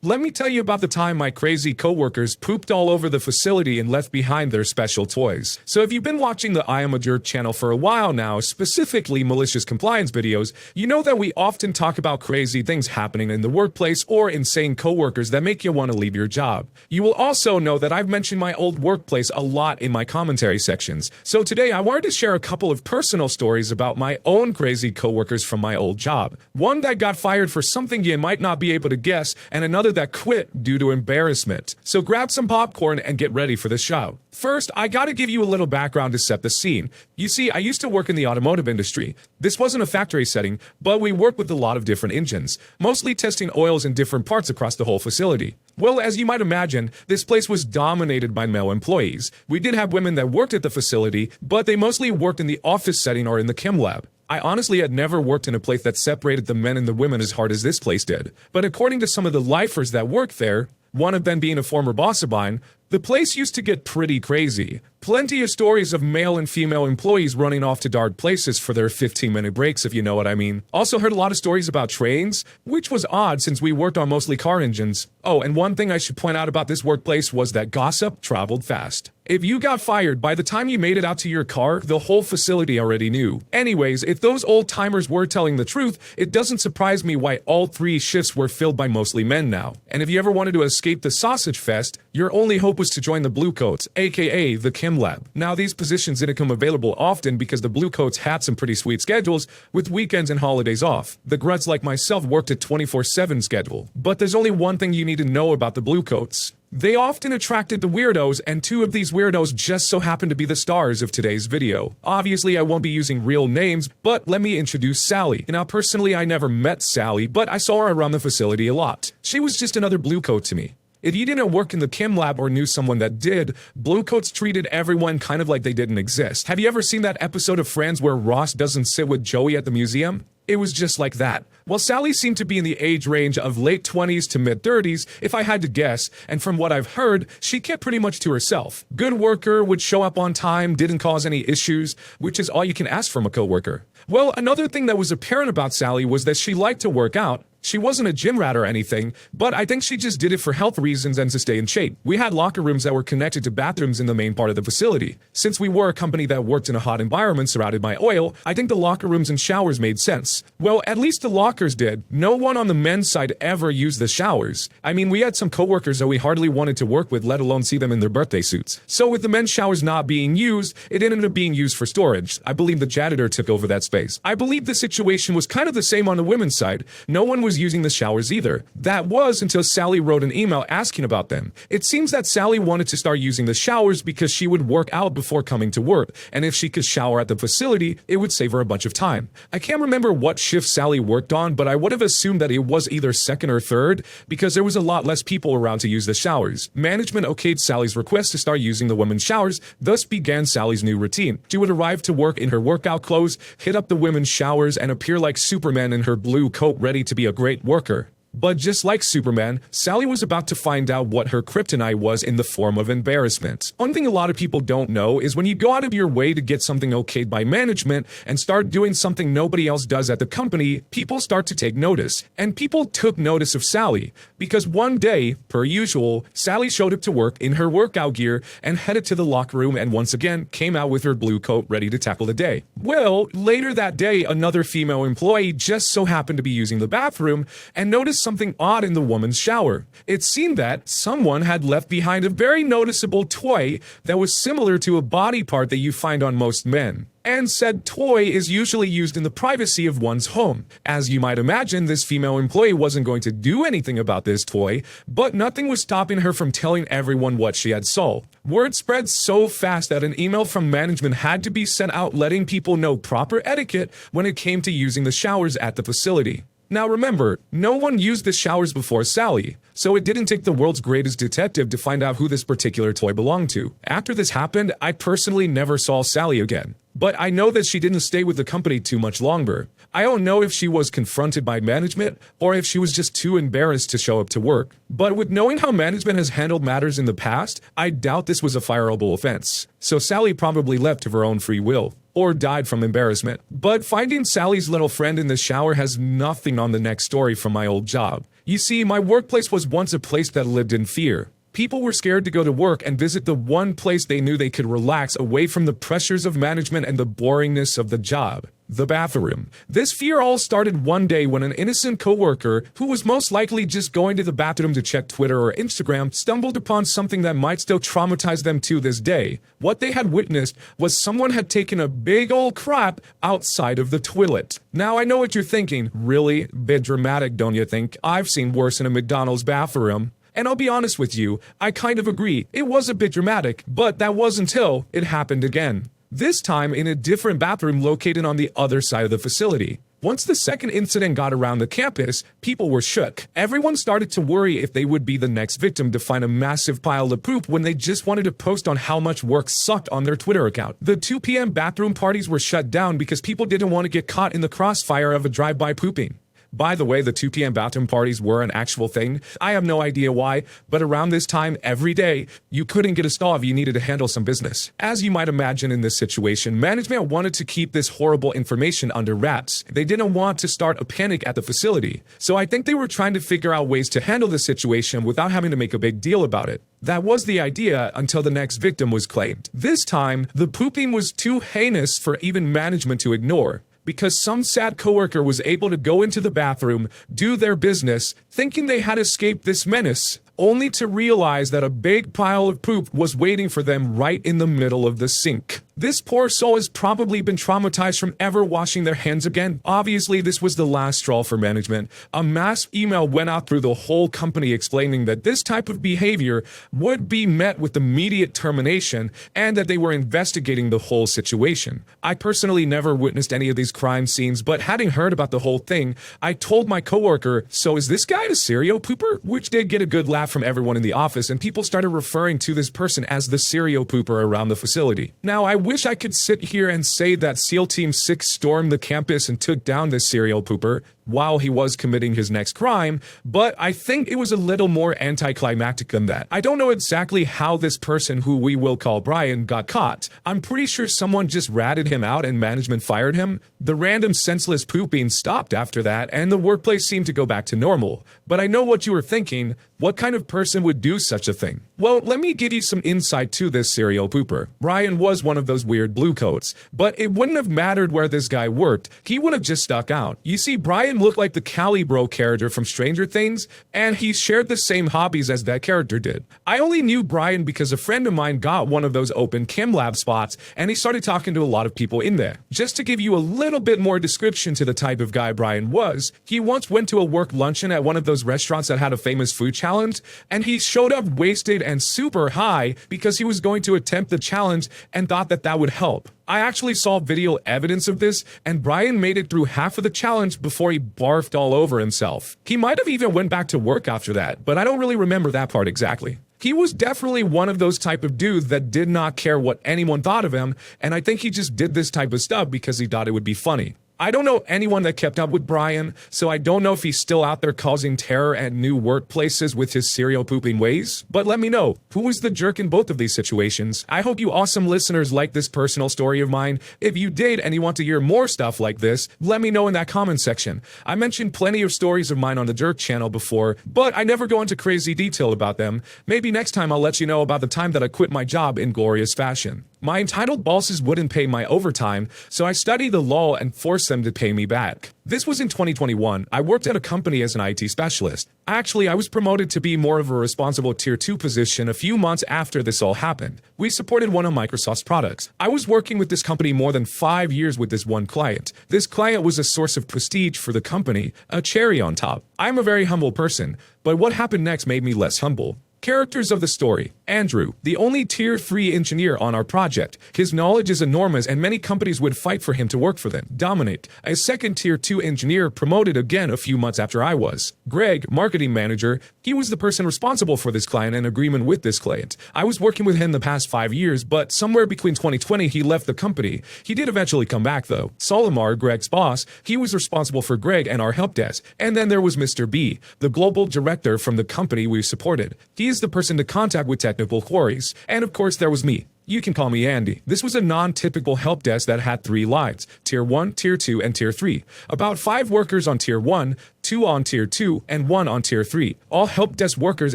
Let me tell you about the time my crazy coworkers pooped all over the facility and left behind their special toys. So if you've been watching the I Am a Jerk channel for a while now, specifically malicious compliance videos, you know that we often talk about crazy things happening in the workplace or insane coworkers that make you want to leave your job. You will also know that I've mentioned my old workplace a lot in my commentary sections. So today I wanted to share a couple of personal stories about my own crazy coworkers from my old job. One that got fired for something you might not be able to guess, and another that quit due to embarrassment. So grab some popcorn and get ready for the show. First, I gotta give you a little background to set the scene. You see, I used to work in the automotive industry. This wasn't a factory setting, but we worked with a lot of different engines, mostly testing oils in different parts across the whole facility. Well, as you might imagine, this place was dominated by male employees. We did have women that worked at the facility, but they mostly worked in the office setting or in the chem lab. I honestly had never worked in a place that separated the men and the women as hard as this place did. But according to some of the lifers that worked there, one of them being a former boss of mine, the place used to get pretty crazy. Plenty of stories of male and female employees running off to dark places for their 15-minute breaks, if you know what I mean. Also heard a lot of stories about trains, which was odd since we worked on mostly car engines. Oh, and one thing I should point out about this workplace was that gossip traveled fast. If you got fired, by the time you made it out to your car, the whole facility already knew. Anyways, if those old-timers were telling the truth, it doesn't surprise me why all 3 shifts were filled by mostly men now. And if you ever wanted to escape the sausage fest, your only hope was to join the Blue Coats, aka the Chem Lab. Now, these positions didn't come available often because the Blue Coats had some pretty sweet schedules, with weekends and holidays off. The gruts like myself worked a 24/7 schedule. But there's only one thing you need to know about the Blue Coats. They often attracted the weirdos, and 2 of these weirdos just so happen to be the stars of today's video. Obviously, I won't be using real names, but let me introduce Sally. Now, personally, I never met Sally, but I saw her around the facility a lot. She was just another Blue Coat to me. If you didn't work in the chem lab or knew someone that did, Blue Coats treated everyone kind of like they didn't exist. Have you ever seen that episode of Friends where Ross doesn't sit with Joey at the museum? It was just like that. Well, Sally seemed to be in the age range of late 20s to mid 30s, if I had to guess, and from what I've heard, she kept pretty much to herself. Good worker, would show up on time, didn't cause any issues, which is all you can ask from a coworker. Well, another thing that was apparent about Sally was that she liked to work out. She wasn't a gym rat or anything, but I think she just did it for health reasons and to stay in shape. We had locker rooms that were connected to bathrooms in the main part of the facility. Since we were a company that worked in a hot environment surrounded by oil, I think the locker rooms and showers made sense. Well, at least the lockers did. No one on the men's side ever used the showers. I mean, we had some coworkers that we hardly wanted to work with, let alone see them in their birthday suits. So with the men's showers not being used, it ended up being used for storage. I believe the janitor took over that space. I believe the situation was kind of the same on the women's side. No one was using the showers either. That was until Sally wrote an email asking about them. It seems that Sally wanted to start using the showers because she would work out before coming to work, and if she could shower at the facility, it would save her a bunch of time. I can't remember what shift Sally worked on, but I would have assumed that it was either second or third because there was a lot less people around to use the showers. Management okayed Sally's request to start using the women's showers, thus began Sally's new routine. She would arrive to work in her workout clothes, hit up the women's showers, and appear like Superman in her blue coat ready to be a great worker. But just like Superman, Sally was about to find out what her kryptonite was in the form of embarrassment. One thing a lot of people don't know is when you go out of your way to get something okayed by management and start doing something nobody else does at the company, people start to take notice. And people took notice of Sally, because one day, per usual, Sally showed up to work in her workout gear and headed to the locker room and once again came out with her blue coat ready to tackle the day. Well, later that day, another female employee just so happened to be using the bathroom and noticed something odd in the woman's shower. It seemed that someone had left behind a very noticeable toy that was similar to a body part that you find on most men. And said toy is usually used in the privacy of one's home. As you might imagine, this female employee wasn't going to do anything about this toy, but nothing was stopping her from telling everyone what she had saw. Word spread so fast that an email from management had to be sent out letting people know proper etiquette when it came to using the showers at the facility. Now remember, no one used the showers before Sally, so it didn't take the world's greatest detective to find out who this particular toy belonged to. After this happened, I personally never saw Sally again. But I know that she didn't stay with the company too much longer. I don't know if she was confronted by management or if she was just too embarrassed to show up to work. But with knowing how management has handled matters in the past, I doubt this was a fireable offense. So Sally probably left of her own free will. Or died from embarrassment. But finding Sally's little friend in the shower has nothing on the next story from my old job. You see, my workplace was once a place that lived in fear. People were scared to go to work and visit the one place they knew they could relax away from the pressures of management and the boringness of the job. The bathroom. This fear all started one day when an innocent coworker, who was most likely just going to the bathroom to check Twitter or Instagram, stumbled upon something that might still traumatize them to this day. What they had witnessed was someone had taken a big old crap outside of the toilet. Now I know what you're thinking. Really? Bit dramatic, don't you think? I've seen worse in a McDonald's bathroom. And I'll be honest with you, I kind of agree. It was a bit dramatic, but that was until it happened again. This time in a different bathroom located on the other side of the facility. Once the second incident got around the campus, people were shook. Everyone started to worry if they would be the next victim to find a massive pile of poop when they just wanted to post on how much work sucked on their Twitter account. The 2 p.m. bathroom parties were shut down because people didn't want to get caught in the crossfire of a drive-by pooping. By the way, the 2 p.m. bathroom parties were an actual thing. I have no idea why, but around this time, every day, you couldn't get a stall if you needed to handle some business. As you might imagine in this situation, management wanted to keep this horrible information under wraps. They didn't want to start a panic at the facility. So I think they were trying to figure out ways to handle the situation without having to make a big deal about it. That was the idea until the next victim was claimed. This time, the pooping was too heinous for even management to ignore, because some sad coworker was able to go into the bathroom, do their business, thinking they had escaped this menace, only to realize that a big pile of poop was waiting for them right in the middle of the sink. This poor soul has probably been traumatized from ever washing their hands again. Obviously, this was the last straw for management. A mass email went out through the whole company explaining that this type of behavior would be met with immediate termination and that they were investigating the whole situation. I personally never witnessed any of these crime scenes, but having heard about the whole thing, I told my coworker, "So is this guy a serial pooper?" Which did get a good laugh from everyone in the office, and people started referring to this person as the serial pooper around the facility. Now, I wish I could sit here and say that SEAL Team 6 stormed the campus and took down this serial pooper while he was committing his next crime, but I think it was a little more anticlimactic than that. I don't know exactly how this person, who we will call Brian, got caught. I'm pretty sure someone just ratted him out and management fired him. The random senseless pooping stopped after that, and the workplace seemed to go back to normal. But I know what you were thinking. What kind of person would do such a thing? Well, let me give you some insight to this serial pooper. Brian was one of those weird blue coats, but it wouldn't have mattered where this guy worked. He would have just stuck out. You see, Brian looked like the Cali Bro character from Stranger Things, and he shared the same hobbies as that character did. I only knew Brian because a friend of mine got one of those open chem lab spots, and he started talking to a lot of people in there. Just to give you a little bit more description to the type of guy Brian was, he once went to a work luncheon at one of those restaurants that had a famous food challenge, and he showed up wasted and super high because he was going to attempt the challenge and thought that that would help. I actually saw video evidence of this, and Brian made it through half of the challenge before he barfed all over himself. He might have even went back to work after that, but I don't really remember that part exactly. He was definitely one of those type of dudes that did not care what anyone thought of him, and I think he just did this type of stuff because he thought it would be funny. I don't know anyone that kept up with Brian, so I don't know if he's still out there causing terror at new workplaces with his serial pooping ways. But let me know, who was the jerk in both of these situations? I hope you awesome listeners like this personal story of mine. If you did and you want to hear more stuff like this, let me know in that comment section. I mentioned plenty of stories of mine on the Jerk channel before, but I never go into crazy detail about them. Maybe next time I'll let you know about the time that I quit my job in glorious fashion. My entitled bosses wouldn't pay my overtime, so I studied the law and forced them to pay me back. This was in 2021. I worked at a company as an IT specialist. Actually, I was promoted to be more of a responsible Tier 2 position a few months after this all happened. We supported one of Microsoft's products. I was working with this company more than 5 years with this one client. This client was a source of prestige for the company, a cherry on top. I'm a very humble person, but what happened next made me less humble. Characters of the story. Andrew, the only Tier 3 engineer on our project. His knowledge is enormous and many companies would fight for him to work for them. Dominic, a second Tier 2 engineer promoted again a few months after I was. Greg, marketing manager, he was the person responsible for this client and agreement with this client. I was working with him the past 5 years, but somewhere between 2020 he left the company. He did eventually come back though. Solomar, Greg's boss, he was responsible for Greg and our help desk. And then there was Mr. B, the global director from the company we supported. He is the person to contact with technical queries. And of course there was me. You can call me Andy. This was a non-typical help desk that had 3 lines, Tier 1, Tier 2, and Tier 3. About 5 workers on Tier 1, 2 on Tier 2, and 1 on Tier 3. All help desk workers,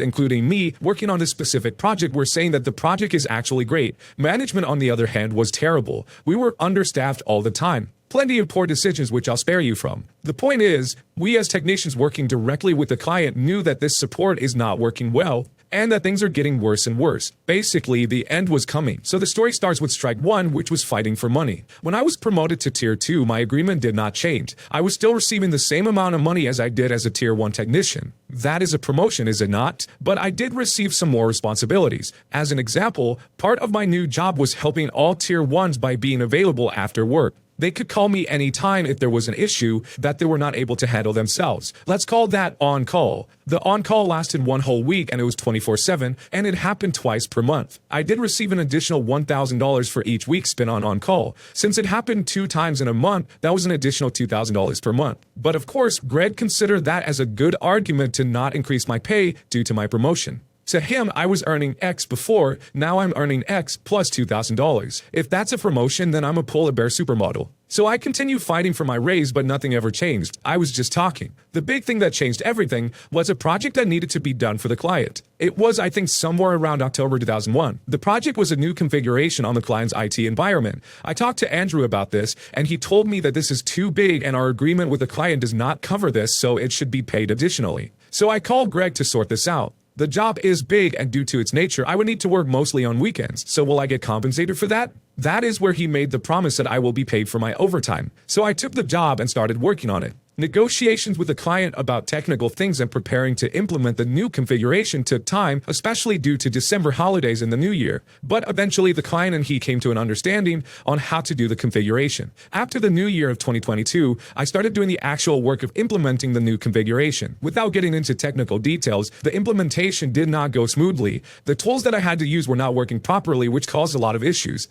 including me, working on this specific project, were saying that the project is actually great. Management, on the other hand, was terrible. We were understaffed all the time. Plenty of poor decisions which I'll spare you from. The point is, we as technicians working directly with the client knew that this support is not working well, and that things are getting worse and worse. Basically, the end was coming. So the story starts with strike 1, which was fighting for money. When I was promoted to Tier 2, my agreement did not change. I was still receiving the same amount of money as I did as a Tier 1 technician. That is a promotion, is it not? But I did receive some more responsibilities. As an example, part of my new job was helping all Tier 1s by being available after work. They could call me anytime if there was an issue that they were not able to handle themselves. Let's call that on-call. The on-call lasted 1 whole week and it was 24/7, and it happened twice per month. I did receive an additional $1,000 for each week spent on-call. Since it happened 2 times in a month, that was an additional $2,000 per month. But of course, Greg considered that as a good argument to not increase my pay due to my promotion. To him, I was earning X before, now I'm earning X plus $2,000. If that's a promotion, then I'm a polar bear supermodel. So I continued fighting for my raise, but nothing ever changed. I was just talking. The big thing that changed everything was a project that needed to be done for the client. It was, I think, somewhere around October 2001. The project was a new configuration on the client's IT environment. I talked to Andrew about this, and he told me that this is too big and our agreement with the client does not cover this, so it should be paid additionally. So I called Greg to sort this out. The job is big, and due to its nature, I would need to work mostly on weekends. So will I get compensated for that? That is where he made the promise that I will be paid for my overtime. So I took the job and started working on it. Negotiations with the client about technical things and preparing to implement the new configuration took time, especially due to December holidays in the new year. But eventually the client and he came to an understanding on how to do the configuration. After the new year of 2022, I started doing the actual work of implementing the new configuration. Without getting into technical details, the implementation did not go smoothly. The tools that I had to use were not working properly, which caused a lot of issues,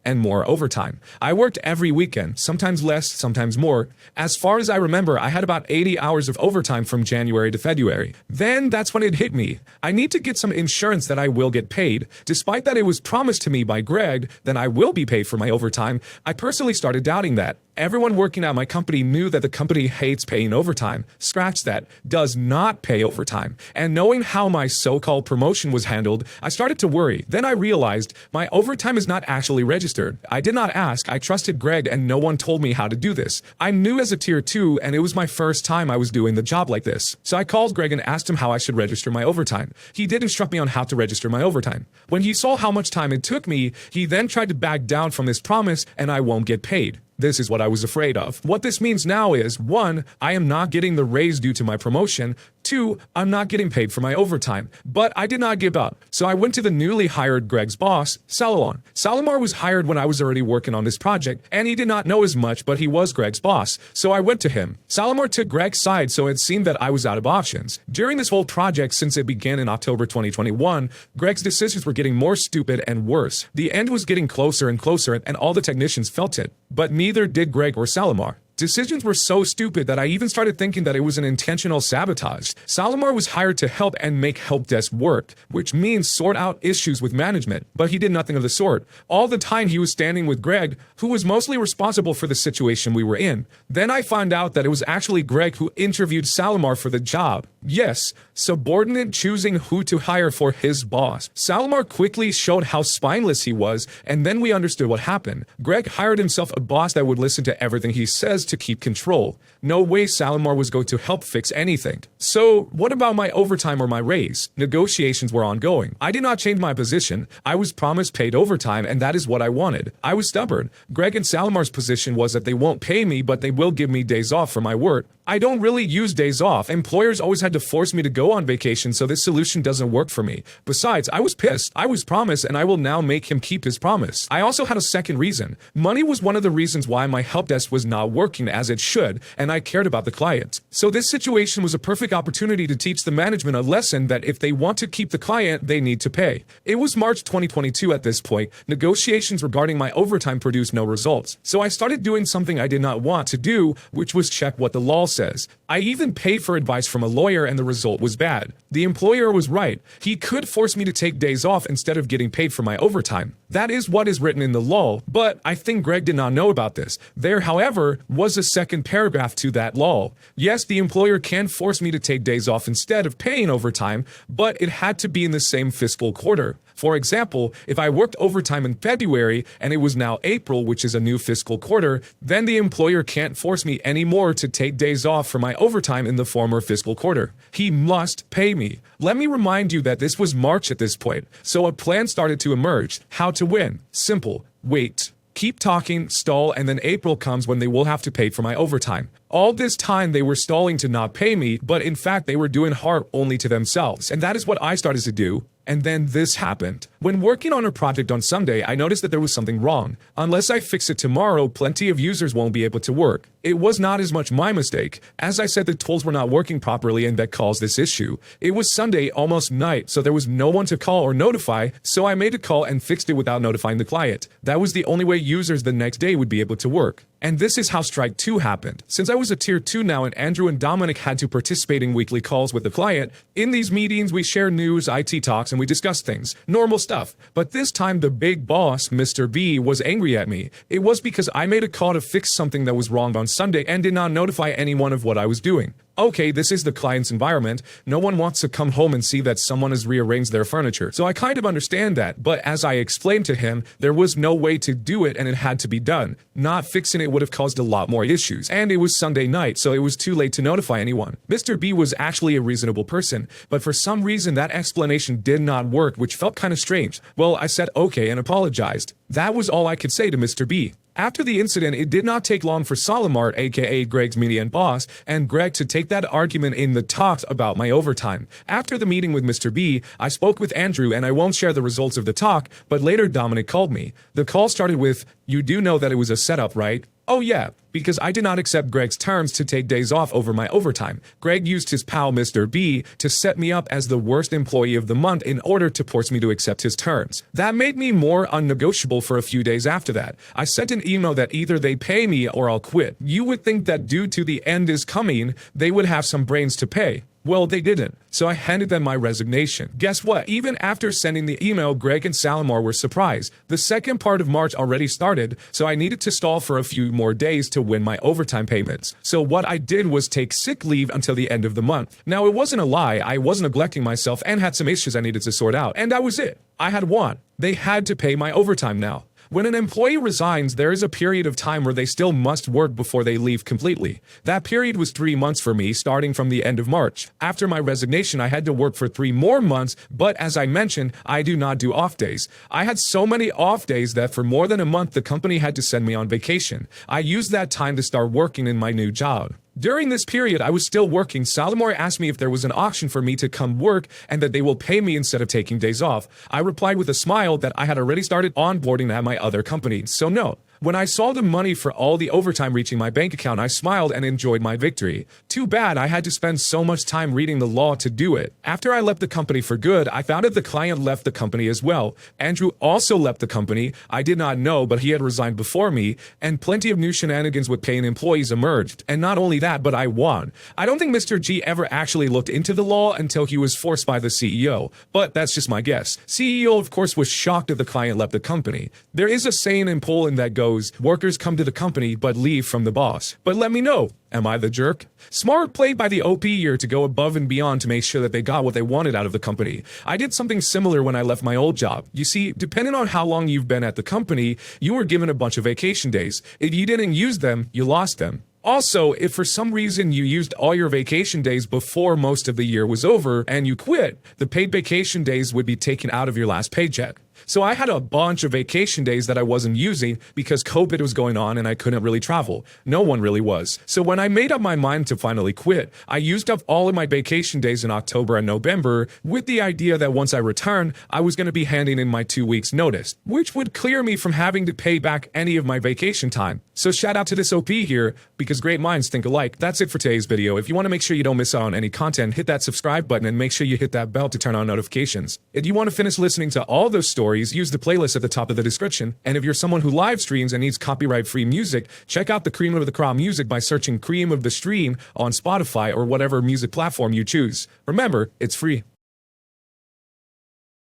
and more overtime. I worked every weekend, sometimes less, sometimes more. As far as I remember, I had about 80 hours of overtime from January to February. Then that's when it hit me. I need to get some insurance that I will get paid. Despite that it was promised to me by Greg that I will be paid for my overtime, I personally started doubting that. Everyone working at my company knew that the company hates paying overtime. Scratch that, does not pay overtime. And knowing how my so-called promotion was handled, I started to worry. Then I realized my overtime is not actually registered. I did not ask, I trusted Greg and no one told me how to do this. I'm new as a Tier 2 and it was my first time I was doing the job like this. So I called Greg and asked him how I should register my overtime. He did instruct me on how to register my overtime. When he saw how much time it took me, he then tried to back down from his promise and I won't get paid. This is what I was afraid of. What this means now is, 1, I am not getting the raise due to my promotion. 2, I'm not getting paid for my overtime. But I did not give up. So I went to the newly hired Greg's boss, Salomar. Salomar was hired when I was already working on this project, and he did not know as much, but he was Greg's boss. So I went to him. Salomar took Greg's side, so it seemed that I was out of options. During this whole project, since it began in October 2021, Greg's decisions were getting more stupid and worse. The end was getting closer and closer, and all the technicians felt it. But neither did Greg or Salomar. Decisions were so stupid that I even started thinking that it was an intentional sabotage. Salomar was hired to help and make help desk work, which means sort out issues with management, but he did nothing of the sort. All the time he was standing with Greg, who was mostly responsible for the situation we were in. Then I found out that it was actually Greg who interviewed Salomar for the job. Yes, subordinate choosing who to hire for his boss. Salomar quickly showed how spineless he was, and then we understood what happened. Greg hired himself a boss that would listen to everything he says to keep control. No way Salomar was going to help fix anything. So, what about my overtime or my raise? Negotiations were ongoing. I did not change my position. I was promised paid overtime, and that is what I wanted. I was stubborn. Greg and Salomar's position was that they won't pay me, but they will give me days off for my work. I don't really use days off. Employers always had to force me to go on vacation, so this solution doesn't work for me. Besides, I was pissed. I was promised, and I will now make him keep his promise. I also had a second reason. Money was one of the reasons why my help desk was not working. working as it should, and I cared about the client. So this situation was a perfect opportunity to teach the management a lesson that if they want to keep the client, they need to pay. It was March 2022 at this point. Negotiations regarding my overtime produced no results. So I started doing something I did not want to do, which was check what the law says. I even paid for advice from a lawyer and the result was bad. The employer was right. He could force me to take days off instead of getting paid for my overtime. That is what is written in the law, but I think Greg did not know about this. There, however, was a second paragraph to that law. Yes, the employer can force me to take days off instead of paying overtime, but it had to be in the same fiscal quarter. For example, if I worked overtime in February and it was now April, which is a new fiscal quarter, then the employer can't force me anymore to take days off for my overtime in the former fiscal quarter. He must pay me. Let me remind you that this was March at this point, so a plan started to emerge. How to win? Simple. Wait. Keep talking, stall, and then April comes when they will have to pay for my overtime. All this time they were stalling to not pay me, but in fact they were doing harm only to themselves. And that is what I started to do. And then this happened. When working on a project on Sunday, I noticed that there was something wrong. Unless I fix it tomorrow, plenty of users won't be able to work. It was not as much my mistake. As I said, the tools were not working properly and that caused this issue. It was Sunday, almost night, so there was no one to call or notify, so I made a call and fixed it without notifying the client. That was the only way users the next day would be able to work. And this is how Strike 2 happened. Since I was a Tier 2 now and Andrew and Dominic had to participate in weekly calls with the client, in these meetings we share news, IT talks, and we discuss things. Normal stuff. But this time the big boss, Mr. B, was angry at me. It was because I made a call to fix something that was wrong on Sunday and did not notify anyone of what I was doing. Okay, this is the client's environment. No one wants to come home and see that someone has rearranged their furniture. So I kind of understand that, but as I explained to him, there was no way to do it and it had to be done. Not fixing it would have caused a lot more issues. And it was Sunday night, so it was too late to notify anyone. Mr. B was actually a reasonable person, but for some reason that explanation did not work, which felt kind of strange. Well, I said okay and apologized. That was all I could say to Mr. B. After the incident, it did not take long for Solomart, aka Greg's media and boss, and Greg to take that argument in the talks about my overtime. After the meeting with Mr. B, I spoke with Andrew and I won't share the results of the talk, but later Dominic called me. The call started with, "You do know that it was a setup, right?" "Oh yeah, because I did not accept Greg's terms to take days off over my overtime. Greg used his pal Mr. B to set me up as the worst employee of the month in order to force me to accept his terms. That made me more unnegotiable for a few days after that. I sent an email that either they pay me or I'll quit. You would think that due to the end is coming, they would have some brains to pay. Well, they didn't, so I handed them my resignation. Guess what? Even after sending the email, Greg and Salomar were surprised. The second part of March already started, so I needed to stall for a few more days to win my overtime payments. So what I did was take sick leave until the end of the month. Now, it wasn't a lie. I was neglecting myself and had some issues I needed to sort out, and that was it. I had won. They had to pay my overtime now. When an employee resigns, there is a period of time where they still must work before they leave completely. That period was 3 months for me, starting from the end of March. After my resignation, I had to work for 3 more months, but as I mentioned, I do not do off days. I had so many off days that for more than a month, the company had to send me on vacation. I used that time to start working in my new job. During this period, I was still working. Salomar asked me if there was an option for me to come work and that they will pay me instead of taking days off. I replied with a smile that I had already started onboarding at my other company, so no. When I saw the money for all the overtime reaching my bank account, I smiled and enjoyed my victory. Too bad I had to spend so much time reading the law to do it. After I left the company for good, I found out the client left the company as well. Andrew also left the company. I did not know, but he had resigned before me, and plenty of new shenanigans with paying employees emerged. And not only that, but I won. I don't think Mr. G ever actually looked into the law until he was forced by the CEO, but that's just my guess. CEO, of course, was shocked that the client left the company. There is a saying in Poland that goes, workers come to the company but leave from the boss. But let me know, am I the jerk? Smart played by the OP here to go above and beyond to make sure that they got what they wanted out of the company. I did something similar when I left my old job. You see, depending on how long you've been at the company, you were given a bunch of vacation days. If you didn't use them, you lost them. Also, if for some reason you used all your vacation days before most of the year was over and you quit, the paid vacation days would be taken out of your last paycheck. So I had a bunch of vacation days that I wasn't using because COVID was going on and I couldn't really travel. No one really was. So when I made up my mind to finally quit, I used up all of my vacation days in October and November with the idea that once I returned, I was going to be handing in my 2 weeks notice, which would clear me from having to pay back any of my vacation time. So shout out to this OP here, because great minds think alike. That's it for today's video. If you want to make sure you don't miss out on any content, hit that subscribe button and make sure you hit that bell to turn on notifications. If you want to finish listening to all those stories, use the playlist at the top of the description. And if you're someone who live streams and needs copyright-free music, check out the Cream of the Crop music by searching Cream of the Stream on Spotify or whatever music platform you choose. Remember, it's free.